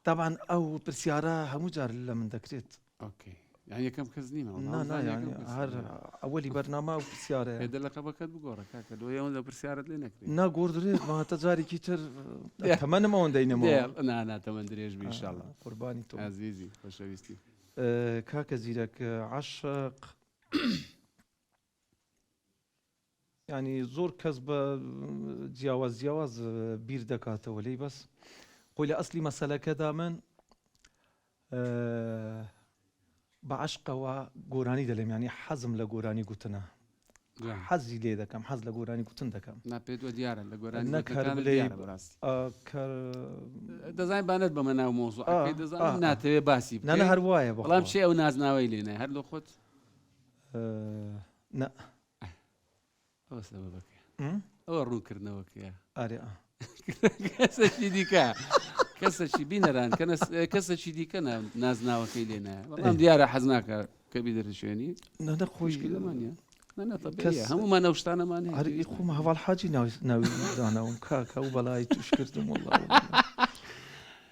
طبعا او برسيارة همو جار لمن دكريت. اوكي يعني كم كزنيمه نا يعني هر اولي برنامج او برسيارة هذا اللي قبل كتب جورك هكذا ويوم ذا برسيارة لنا كريم نا قردريت ما تجاري كتر تمنى ما وندينا ما لا تمندريش بإن شاء الله قرباني تو عزيزي خوش ويستي كاك زيرك عشق يعني زور كسب جواز بير دكاته ولي بس قولي أصلي مسألة كذا من بعشقه وقوراني دلم يعني حزم لقوراني قلتنا حزي لي دكم حز لقوراني قلتن دكم نبيت وديارة لقوراني نكهر بلي براستي كر دزاين بانت بمنا موضوع أكيد دزاين ناتي باسي نانا هرواية بخوا والله مشي أو ناز ناويلينا هر لو خد نا أو سببك أو الرنكر نوك يا أري كسر شي ديكا كسر شي بينران كسر شي ديكا ناز ناوكيلينا والله ديارة حزناك كبير الشيني نانا خوي مشكلة مانيا أنا طبيعي هم ما نوشتانا ماني هري خو ما هو الحاجي ناوي أنا وكاكا وبلاي تشكرتم والله